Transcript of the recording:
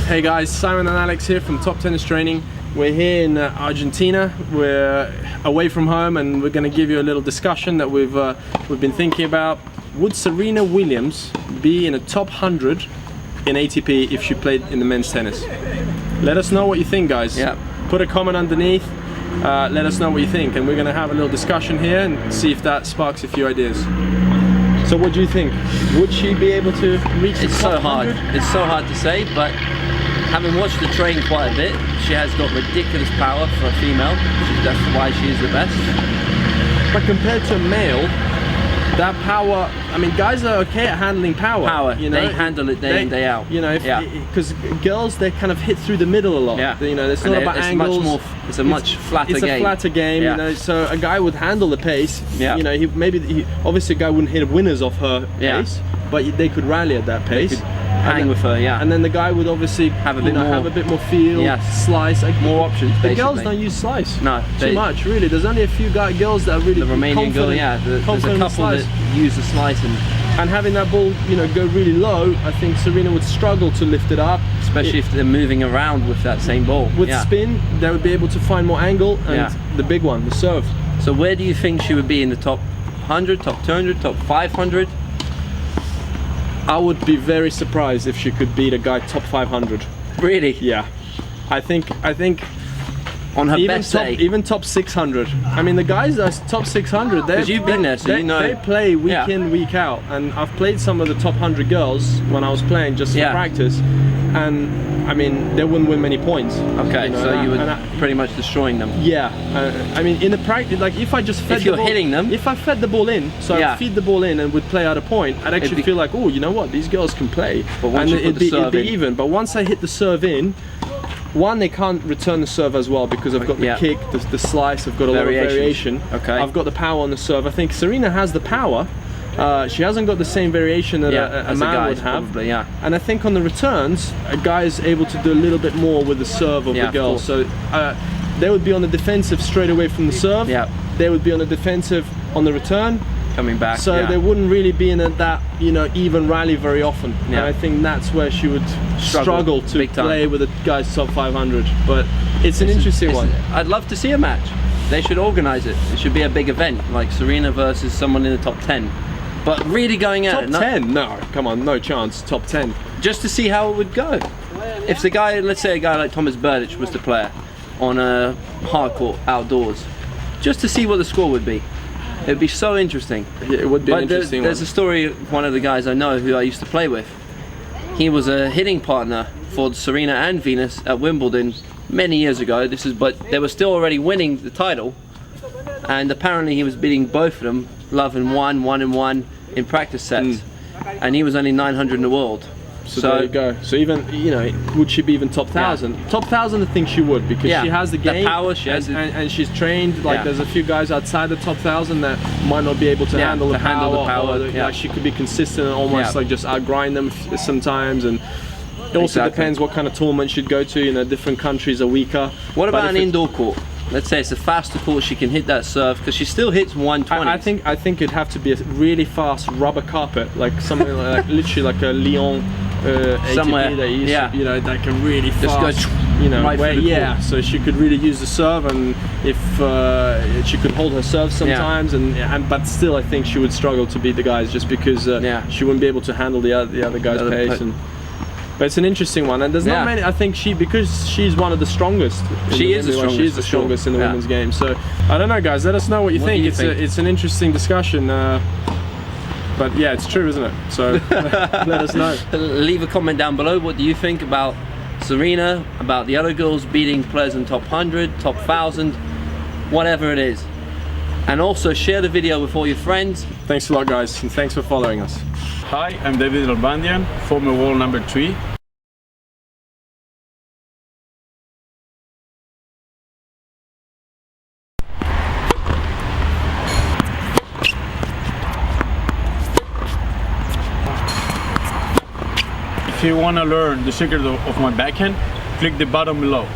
Hey guys, Simon and Alex here from Top Tennis Training. We're here in Argentina. We're away from home, and we're going to give you a little discussion that we've been thinking about. Would Serena Williams be in a top 100 in ATP if she played in the men's tennis? Let us know what you think, guys. Yeah. Put a comment underneath. Let us know what you think, and we're going to have a little discussion here and see if that sparks a few ideas. So what do you think? Would she be able to reach the top 100? It's so hard to say, but having watched her train quite a bit, she has got ridiculous power for a female. That's why she is the best. But compared to a male, that power, I mean, guys are okay at handling power. You know, they handle it day in, day out. You know, because girls, they kind of hit through the middle a lot. Yeah. You know, it's not about angles. It's a much flatter game. It's a flatter game. Yeah. You know, so a guy would handle the pace. Yeah. You know, obviously a guy wouldn't hit winners off her pace, but they could rally at that pace. Hang with her, yeah. And then the guy would obviously have a bit more feel, slice, more options. The girls don't use slice. No, too much really. There's only a few girls that are really the Romanian girl, there's a couple that use the slice and having that ball, you know, go really low. I think Serena would struggle to lift it up, especially if they're moving around with that same ball. With spin, they would be able to find more angle, and the big one, the serve. So where do you think she would be in the top 100, top 200, top 500? I would be very surprised if she could beat a guy top 500. Really? Yeah. I think on her best day, even top 600. I mean, the guys that are top 600, because you've been there, so you know. They play week in, week out, and I've played some of the top 100 girls when I was playing just for practice, and I mean, they wouldn't win many points. Okay, you know, so you were pretty much destroying them. Yeah, I mean, in the practice, like if I just fed the ball, hitting them, if I fed the ball in, so I'd feed the ball in and would play out a point, I'd actually feel like, oh, you know what, these girls can play, and it'd be even. But once I hit the serve in, one, they can't return the serve as well because I've got the kick, the slice, I've got a lot of variation. Okay. I've got the power on the serve. I think Serena has the power. She hasn't got the same variation that a man would have. Probably, and I think on the returns, a guy is able to do a little bit more with the serve of the girl. So they would be on the defensive straight away from the serve. Yeah. They would be on the defensive on the return. Coming back. So they wouldn't really be in that even rally very often. Yeah. And I think that's where she would struggle to play with a guy's top 500. But it's an interesting one. I'd love to see a match. They should organize it. It should be a big event, like Serena versus someone in the top 10. But really going at it. Top 10? No, come on, no chance. Top 10. Just to see how it would go. If the guy, let's say a guy like Thomas Berdych was the player on a hard court outdoors, just to see what the score would be. It'd be so interesting. Yeah, it would be an interesting There's a story of one of the guys I know who I used to play with. He was a hitting partner for Serena and Venus at Wimbledon many years ago. But they were still already winning the title, and apparently he was beating both of them, love in one in practice sets, and he was only 900 in the world. So there you go. So even, would she be even top 1000? Yeah. Top 1000, I think she would, because she has the game, the power, she has and she's trained. Like there's a few guys outside the top 1000 that might not be able to handle the power. Like she could be consistent and almost like just outgrind them sometimes. And it also depends what kind of tournament she'd go to. Different countries are weaker. What about an indoor court? Let's say it's a faster court, she can hit that serve, because she still hits 120. I think it'd have to be a really fast rubber carpet, like something like literally like a Lyon somewhere ATP that you that can really fast, just go right so she could really use the serve, and if she could hold her serve sometimes, but still I think she would struggle to beat the guys, just because she wouldn't be able to handle the other guys' pace. But it's an interesting one, and there's not many. I think because she's one of the strongest. She is the strongest in the women's game. So I don't know, guys. Let us know what you think. It's an interesting discussion. But yeah, it's true, isn't it? So let us know. Leave a comment down below. What do you think about Serena, about the other girls beating players in top 100, top 1000, whatever it is. And also share the video with all your friends. Thanks a lot, guys, and thanks for following us. Hi, I'm David Nalbandian, former world number 3. If you want to learn the secret of my backhand, click the button below.